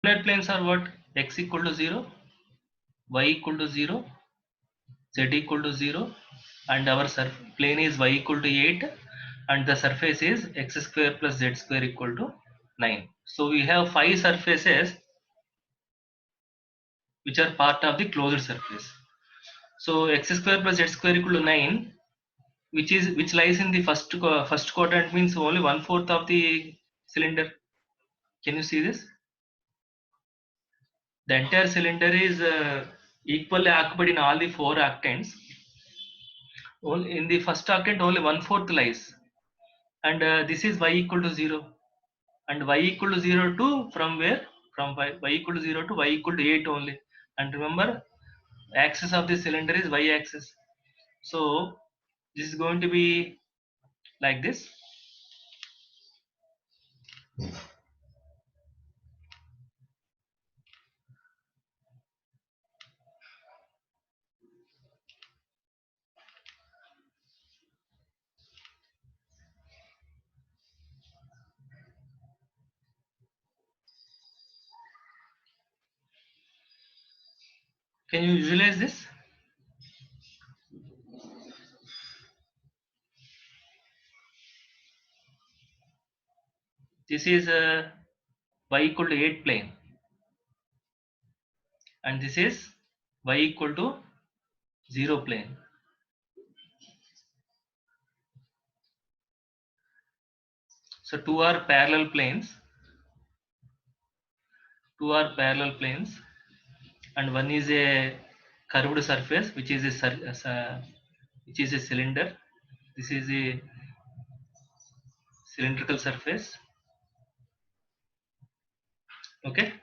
coordinate planes are what? X equal to 0, y equal to 0, z equal to 0, and our plane is y equal to 8, and the surface is x square plus z square equal to 9. So we have 5 surfaces which are part of the closed surface. So x square plus z square equal to 9, which lies in the first quadrant, means only 1/4 of the cylinder. Can you see this? The entire cylinder is equally occupied in all the 4 octants. Only in the first octant only 1/4 lies, and this is y equal to 0, and y equal to 0 to from where? From y equal to 0 to y equal to 8 only. And remember, axis of the cylinder is y axis. So this is going to be like this. Can you visualize this? This is y equal to 8 plane, and this is y equal to 0 plane. So two are parallel planes, and one is a curved surface, which is a cylinder. This is a cylindrical surface. Okay,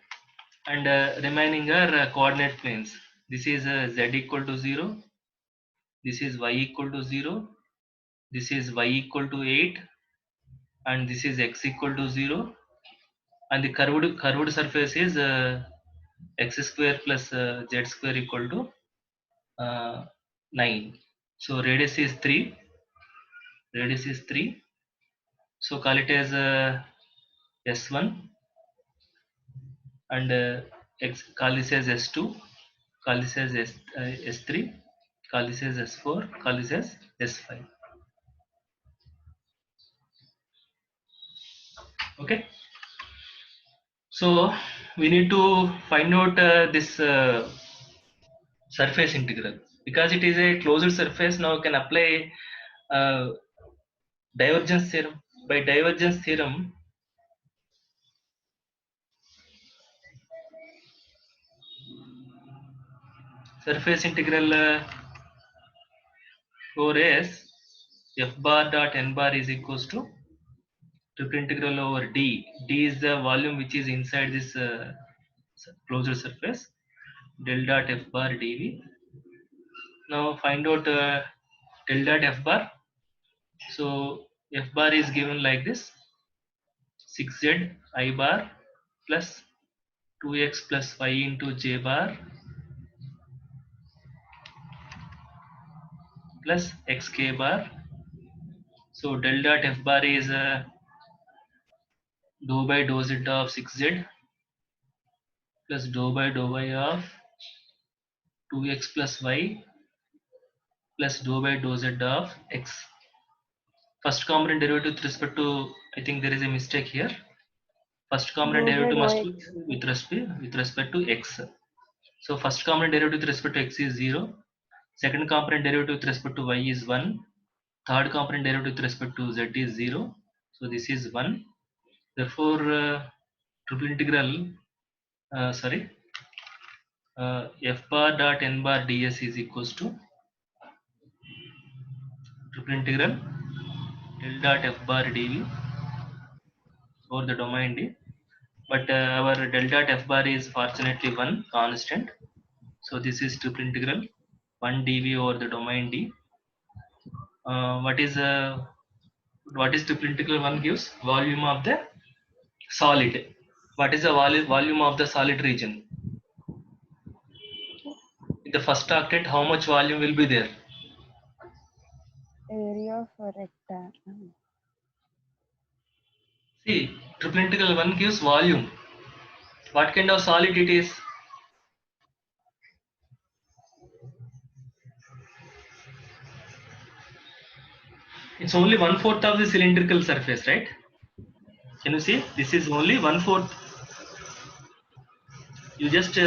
and remaining are coordinate planes. This is z equal to 0. This is y equal to 0. This is y equal to 8, and this is x equal to 0. And the curved surface is x square plus z square equal to 9. So radius is 3. So call it as S1, and call this as S2, call this as S3, call this as S4, call this as S5. Okay. So we need to find out this surface integral, because it is a closed surface. Now we can apply uh, divergence theorem. By divergence theorem, surface integral over S f bar dot n bar is equals to triple integral over d. D is the volume which is inside this closed surface. Del dot f bar dv. Now find out del dot f bar. So f bar is given like this: 6z I bar plus 2x plus y into j bar plus xk bar. So del dot f bar is dou by dou z of 6z plus dou by dou y of 2x plus y plus dou by dou z of x. First component derivative with respect to, I think there is a mistake here. First component derivative must be with respect to x. So first component derivative with respect to x is 0. Second component derivative with respect to y is 1. Third component derivative with respect to z is 0. So this is 1. Therefore, triple integral, f bar dot n bar ds is equals to triple integral del dot f bar dv over the domain d. But our del dot f bar is fortunately 1 constant. So this is triple integral 1 dv over the domain d. What is triple integral 1 gives? Volume of the solid. What is the volume of the solid region? In the first octet, how much volume will be there? Area of a rectangle. See, triple integral 1 gives volume. What kind of solid it is? It's only 1/4 of the cylindrical surface, right? Can you see? This is only 1/4. You just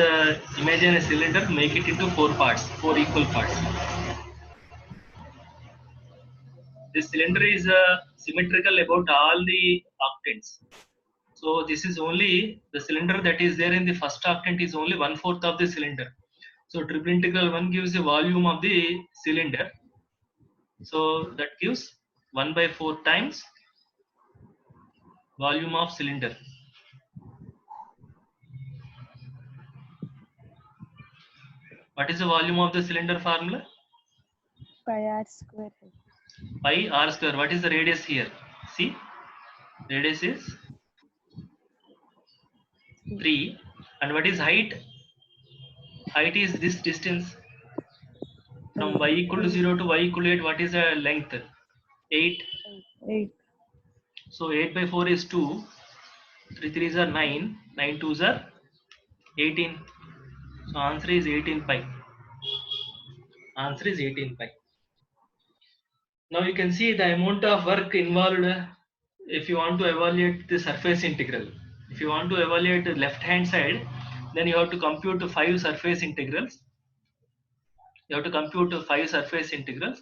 imagine a cylinder, make it into 4 parts, 4 equal parts. This cylinder is symmetrical about all the octants. So this is only the cylinder that is there in the first octant is only 1/4 of the cylinder. So triple integral 1 gives the volume of the cylinder. So that gives 1/4 times volume of cylinder. What is the volume of the cylinder formula? Pi r square. Pi r square. What is the radius here? See, radius is 3. And what is height? Height is this distance from y equal to 0 to y equal to 8. What is the length? 8. 8. So 8/4 is 2. 3 3s are 9. 9 2s are 18. So answer is 18 pi. Answer is 18 pi. Now you can see the amount of work involved if you want to evaluate the surface integral. If you want to evaluate the left hand side, then you have to compute 5 surface integrals. You have to compute 5 surface integrals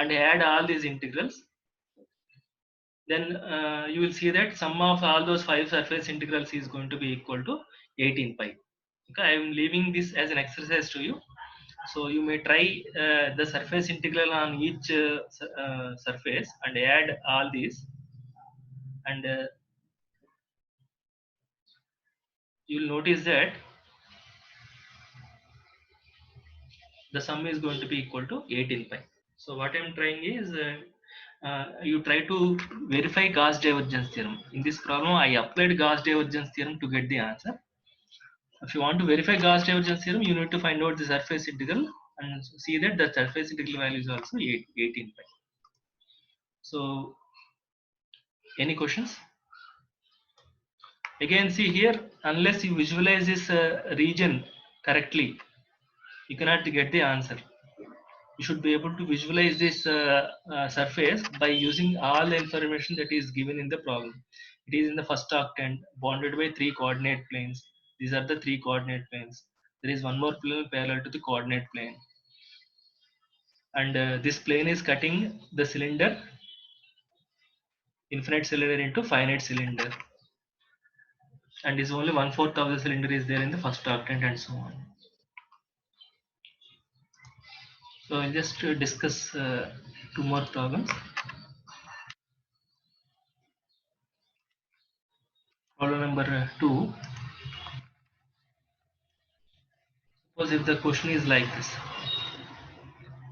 and add all these integrals. Then you will see that sum of all those 5 surface integrals is going to be equal to 18 pi. Okay, I am leaving this as an exercise to you. So you may try the surface integral on each surface and add all these, and you will notice that the sum is going to be equal to 18 pi. So what I am trying is you try to verify Gauss divergence theorem. In this problem, I applied Gauss divergence theorem to get the answer. If you want to verify Gauss divergence theorem, you need to find out the surface integral and see that the surface integral value is also 18 pi. So, any questions? Again, see here, unless you visualize this region correctly, you cannot get the answer. You should be able to visualize this surface by using all the information that is given in the problem. It is in the first octant, bounded by 3 coordinate planes. These are the 3 coordinate planes. There is one more plane parallel to the coordinate plane. And this plane is cutting the cylinder, infinite cylinder into finite cylinder. And is only 1/4 of the cylinder is there in the first octant and so on. So I'll just discuss 2 more problems. Problem number 2. Suppose if the question is like this,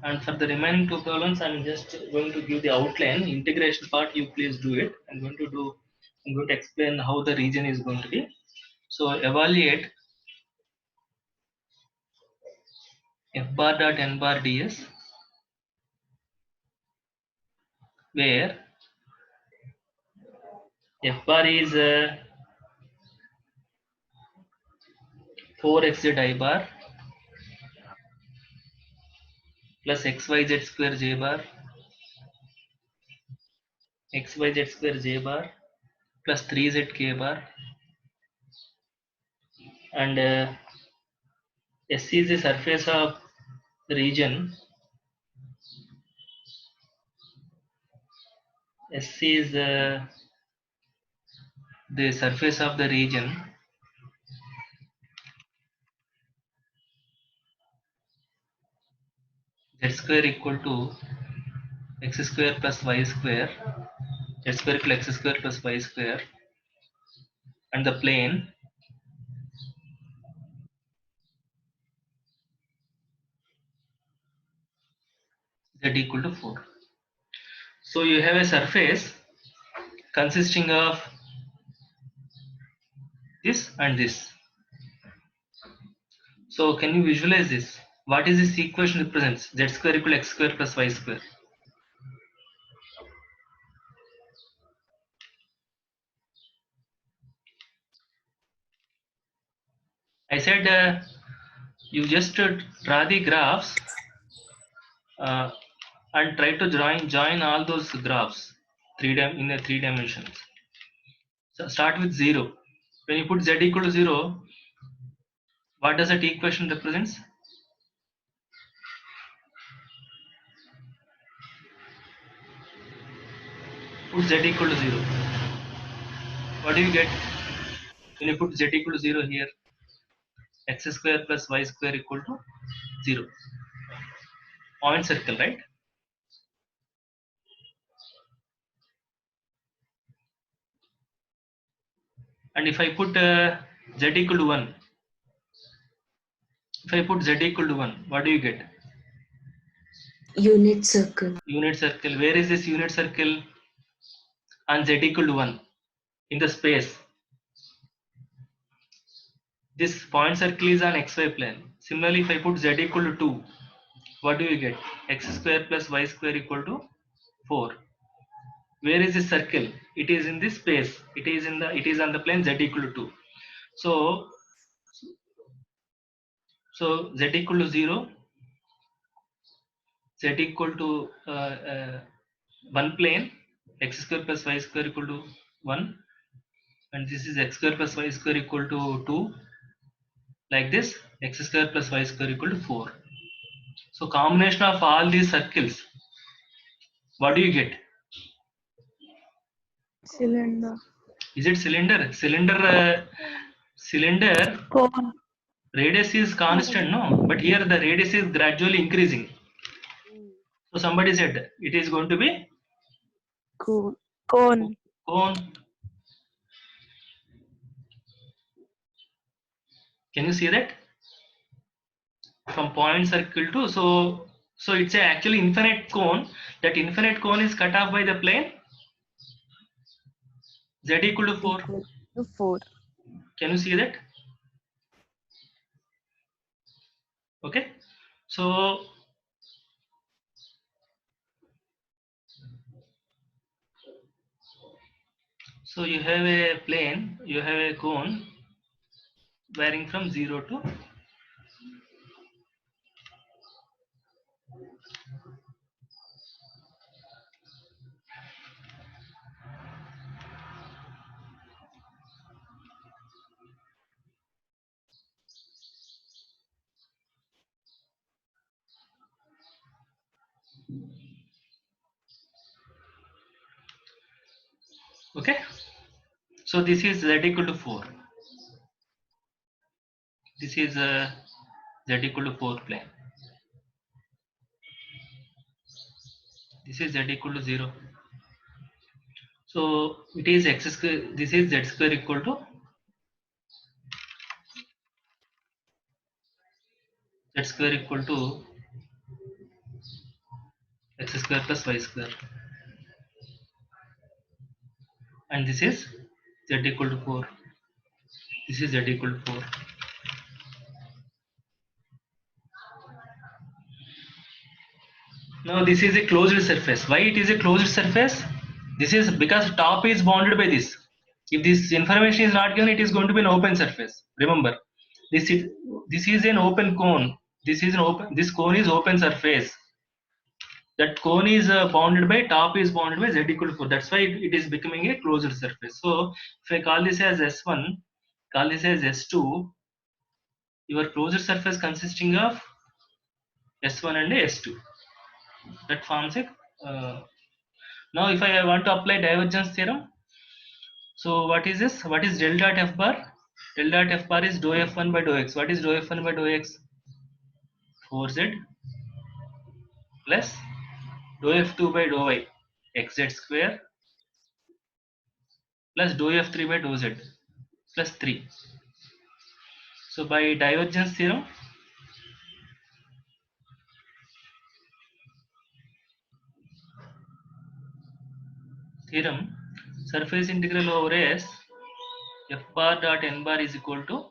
and for the remaining 2 problems, I'm just going to give the outline. Integration part, you please do it. I'm going to explain how the region is going to be. So evaluate f bar dot n bar ds, where f bar is 4xz I bar plus xyz square j bar, xyz square j bar plus 3z k bar, and S is the surface of the region. S is the surface of the region z square equal to x square plus y square, z square equal to x square plus y square, and the plane z equal to 4. So you have a surface consisting of this and this. So can you visualize this? What is this equation represents? Z square equal to x square plus y square. I said you just draw the graphs and try to join all those graphs in a 3 dimensions. So start with 0. When you put z equal to 0, what does that equation represents? Put z equal to 0. What do you get when you put z equal to 0 here? X square plus y square equal to 0. Point circle, right? And if I put z equal to 1, if I put z equal to 1, what do you get? Unit circle. Unit circle. Where is this unit circle? On z equal to 1 in the space. This point circle is on xy plane. Similarly, if I put z equal to 2, what do you get? X square plus y square equal to 4. Where is this circle? It is in this space. It is on the plane z equal to 2. So z equal to 0, z equal to 1 plane, x square plus y square equal to 1, and this is x square plus y square equal to 2. Like this, x square plus y square equal to 4. So combination of all these circles, what do you get? Cylinder. Is it cylinder? Cylinder Cone. radius is constant, no? But here the radius is gradually increasing. So somebody said it is going to be Cone. Cone. cone. Can you see that? From point circle to so it's a actually infinite cone. That infinite cone is cut off by the plane z equal to 4. Equal to 4. Can you see that? Okay. So you have a plane, you have a cone varying from 0 to okay. So this is z equal to 4. This is z equal to 4 plane. This is z equal to 0. So it is x square. This is z square equal to x square plus y square, and this is z equal to 4. This is z equal to 4. Now this is a closed surface. Why it is a closed surface? This is because top is bounded by this. If this information is not given, it is going to be an open surface. Remember, this is an open cone. This cone is open surface. That cone is bounded by top is bounded by z equal to 4. That's why it is becoming a closed surface. So if I call this as S1, call this as S2, your closed surface consisting of S1 and S2. That forms a now if I want to apply divergence theorem, so what is this? What is del dot f bar? Del dot f bar is dou f1 by dou x. What is dou f1 by dou x? 4z plus dou f2 by dou y, xz square plus dou f3 by dou z plus 3. So by divergence theorem, surface integral over S f bar dot n bar is equal to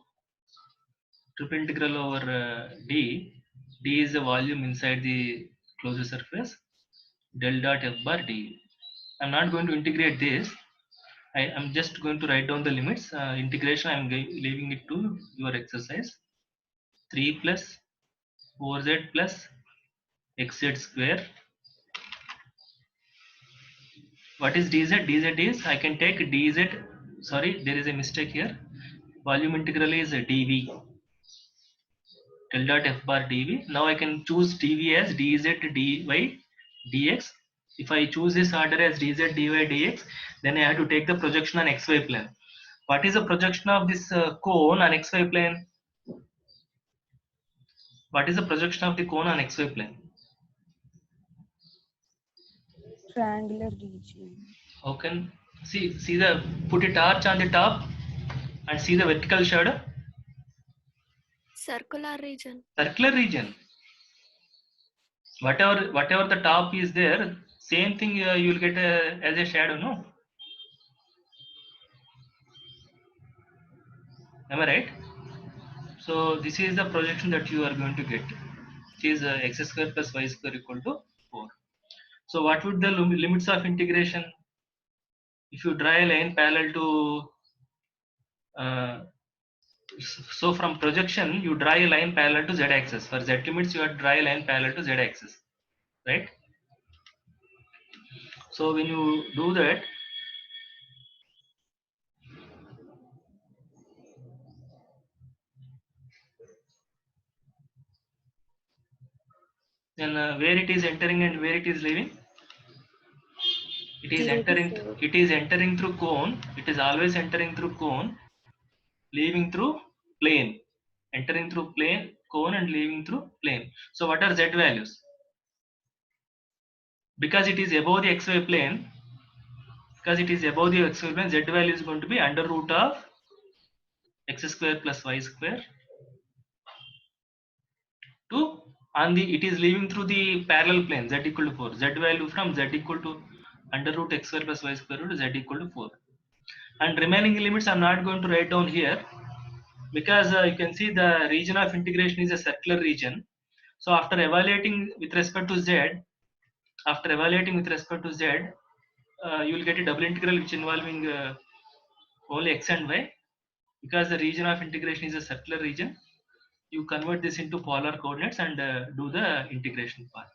triple integral over d. D is the volume inside the closed surface. Del dot f bar d. I'm not going to integrate this. I'm just going to write down the limits. Integration, I'm leaving it to your exercise. 3 plus 4z plus xz square. What is dz? Dz is, I can take dz, sorry, there is a mistake here. Volume integral is dv, del dot f bar dv. Now I can choose dv as dz dy dx. If I choose this order as dz dy dx, then I have to take the projection on xy plane. What is the projection of this cone on xy plane? What is the projection of the cone on xy plane? Triangular region. How can see the, put a torch on the top and see the vertical shadow? Circular region. Circular region. Whatever the top is there, same thing you will get as a shadow, no? Am I right? So this is the projection that you are going to get. It is x square plus y square equal to 4. So what would the limits of integration? If you draw a line parallel to uh, so from projection you draw a line parallel to z-axis. For z limits you draw a line parallel to z-axis, right? So when you do that, then where it is entering and where it is leaving? It is 0 to entering. 4. It is entering through cone. It is always entering through cone, leaving through plane. Entering through plane, cone, and leaving through plane. So what are z values? Because it is above the xy plane. Because it is above the xy plane, z value is going to be under root of x square plus y square to, on the, it is leaving through the parallel plane z equal to 4. Z value from z equal to under root x square plus y square to z equal to 4. And remaining limits I'm not going to write down here, because you can see the region of integration is a circular region. So after evaluating with respect to z, you will get a double integral which involving only x and y. Because the region of integration is a circular region, you convert this into polar coordinates and do the integration part.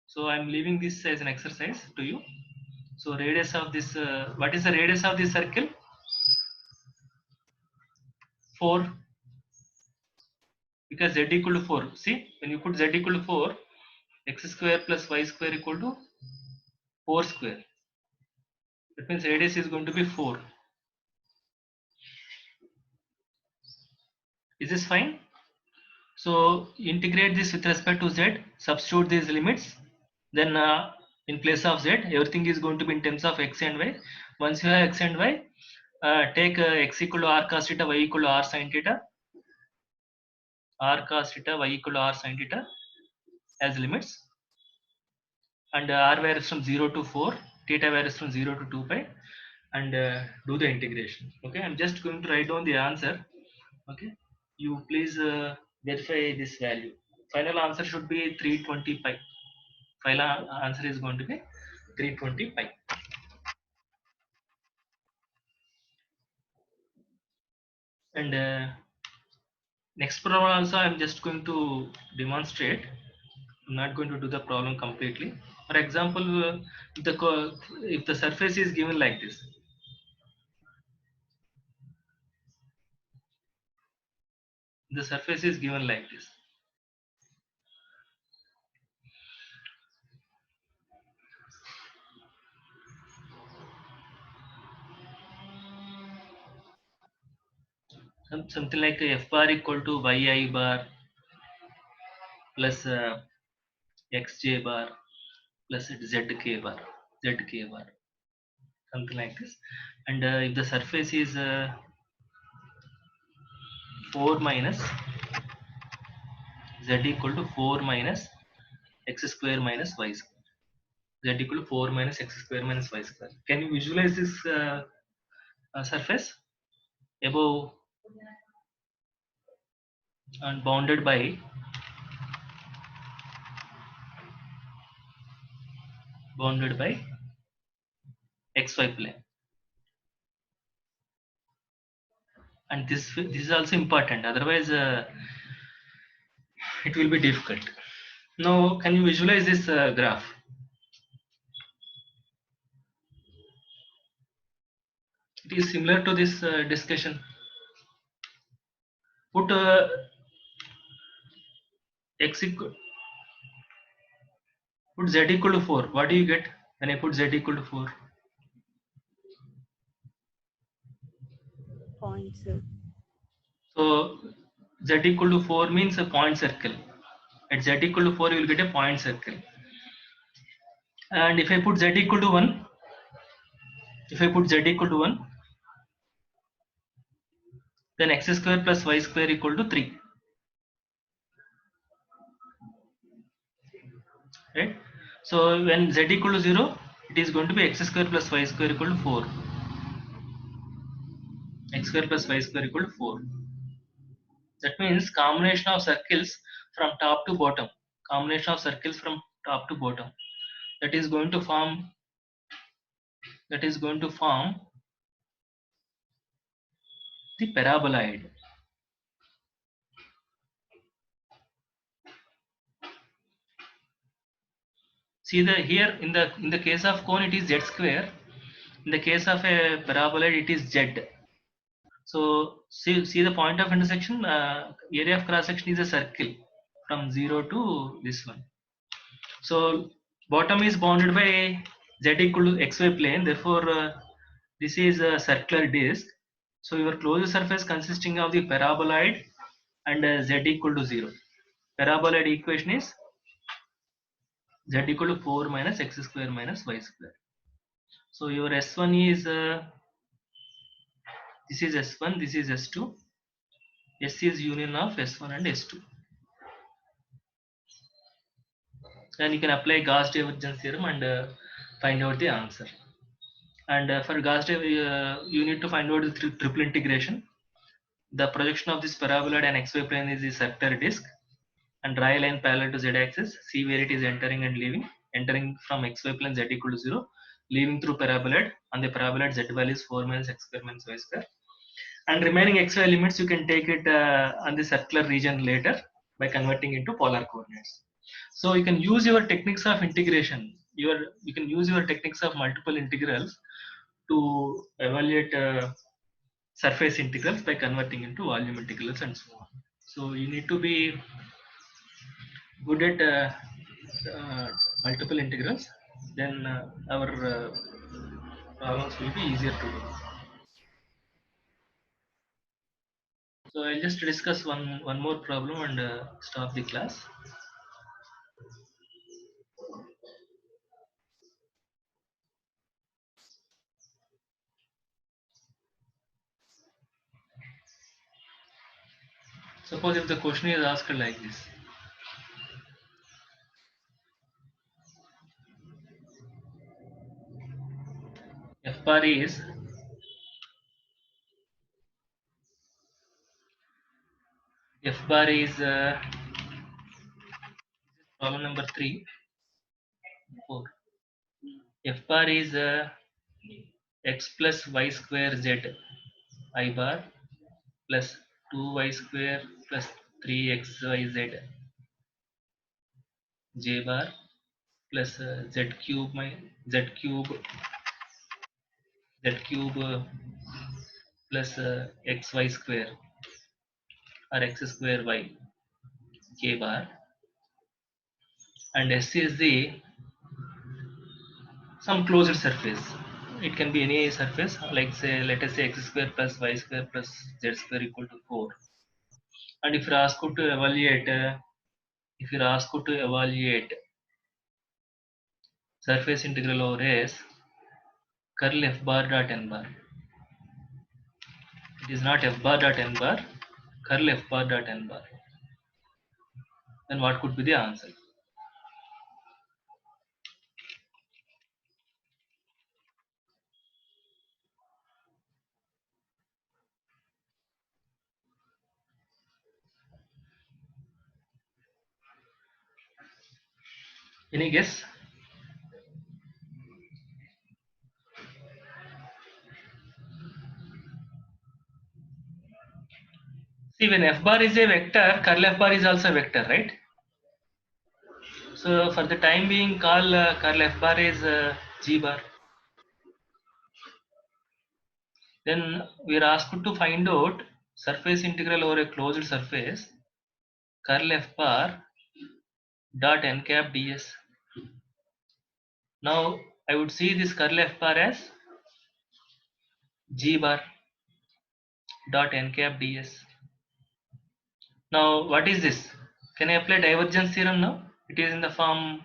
So I'm leaving this as an exercise to you. So radius of this, what is the radius of this circle? 4. Because z equal to 4. See, when you put z equal to 4, x square plus y square equal to 4 square. That means radius is going to be 4. Is this fine? So integrate this with respect to z, substitute these limits. Then in place of z, everything is going to be in terms of x and y. Once you have x and y, take x equal to r cos theta, y equal to r sin theta, r cos theta, y equal to r sin theta as limits. And r varies from 0 to 4, theta varies from 0 to 2 pi, and do the integration. Okay, I'm just going to write down the answer. Okay, you please verify this value. Final answer should be 320 pi. Final answer is going to be 320 pi. And next problem also I'm just going to demonstrate. I'm not going to do the problem completely. For example, if the surface is given like this, the surface is given like this. Something like f bar equal to yi bar plus xj bar plus zk bar, something like this. And if the surface is 4 minus z equal to 4 minus x square minus y square, z equal to 4 minus x square minus y square. Can you visualize this surface above and bounded by xy plane? and this is also important, otherwise it will be difficult. Now can you visualize this graph? It is similar to this discussion. Put x equal, put z equal to 4. What do you get when I put z equal to 4? Point, sir. So z equal to 4 means a point circle. At z equal to 4 you will get a point circle. And if I put z equal to 1, if I put z equal to 1, then x square plus y square equal to 3. Right? So when z equal to 0, it is going to be x square plus y square equal to 4. X square plus y square equal to 4. That means combination of circles from top to bottom. Combination of circles from top to bottom. That is going to form. That is going to form the paraboloid. See the here in the case of cone it is z square. In the case of a paraboloid it is z. So see the point of intersection. Area of cross section is a circle from 0 to this one. So bottom is bounded by z equal to xy plane. Therefore, this is a circular disc. So your closure surface consisting of the paraboloid and z equal to 0. Paraboloid equation is z equal to 4 minus x square minus y square. So your S1 is this is S1, this is S2. S is union of S1 and S2. Then you can apply Gauss divergence theorem and find out the answer. And for Gauss you need to find out the triple integration. The projection of this paraboloid and xy plane is the circular disc, and draw a line parallel to z-axis. See where it is entering and leaving. Entering from xy plane z equal to 0, leaving through paraboloid. On the paraboloid z value is 4 minus x square minus y square. And remaining xy limits you can take it on the circular region later by converting into polar coordinates. So you can use your techniques of integration. You can use your techniques of multiple integrals to evaluate surface integrals by converting into volume integrals and so on. So you need to be good at multiple integrals, then our problems will be easier to do. So I'll just discuss one more problem and stop the class. Suppose if the question is asked like this: F bar is F bar is problem number 3, 4. F bar is x plus y square z I bar plus 2y square plus 3xyz j bar plus z cube plus xy square or x square y k bar, and S is the some closed surface. It can be any surface, like say let us say x square plus y square plus z square equal to 4. And if you're asked to evaluate surface integral over S, curl f bar dot n bar. It is not f bar dot n bar, curl f bar dot n bar. Then what could be the answer? Any guess? when f bar is a vector, curl f bar is also a vector, right? So for the time being, curl f bar is g bar. Then we are asked to find out surface integral over a closed surface, curl f bar dot n cap ds. Now I would see this curl f bar as g bar dot n cap ds. Now what is this? Can I apply divergence theorem now? It is in the form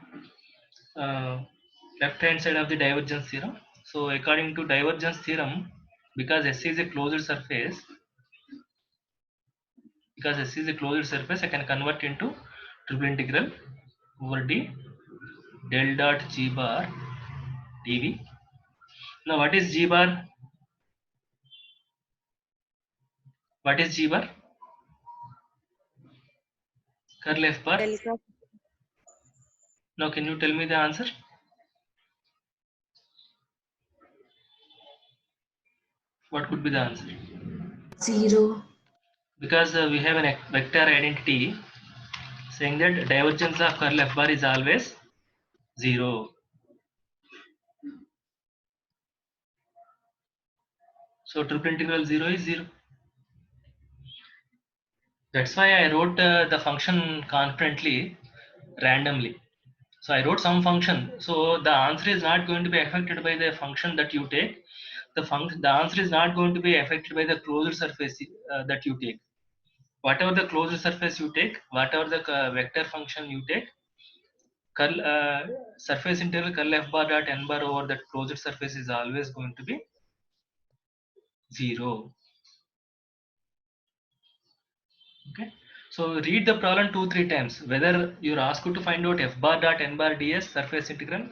left hand side of the divergence theorem. So according to divergence theorem, because S is a closed surface, I can convert into triple integral over d del dot g bar dv. Now what is g bar? What is g bar? Curl f bar. Del cap Now can you tell me the answer? What could be the answer? 0. Because we have a vector identity saying that divergence of curl f bar is always 0. So triple integral 0 is 0. That's why I wrote the function confidently, randomly. So I wrote some function. So the answer is not going to be affected by the function that you take. The answer is not going to be affected by the closed surface that you take. Whatever the closed surface you take, whatever the vector function you take, curl surface integral curl f bar dot n bar over that closed surface is always going to be 0. Okay. So read the problem 2-3 times. Whether you're asked to find out f bar dot n bar ds surface integral,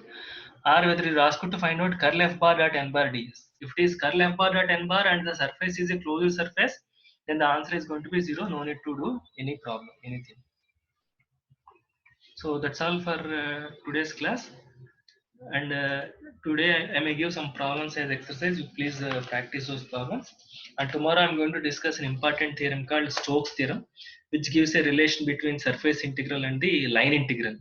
or whether you're asked to find out curl f bar dot n bar ds. If it is curl f bar dot n bar and the surface is a closed surface, then the answer is going to be 0. No need to do any problem, anything. So that's all for today's class. And today I may give some problems as exercise. You please practice those problems. And tomorrow I'm going to discuss an important theorem called Stokes theorem, which gives a relation between surface integral and the line integral.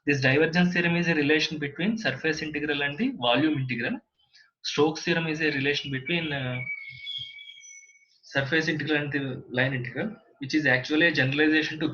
This divergence theorem is a relation between surface integral and the volume integral. Stokes theorem is a relation between surface integral and the line integral, which is actually a generalization to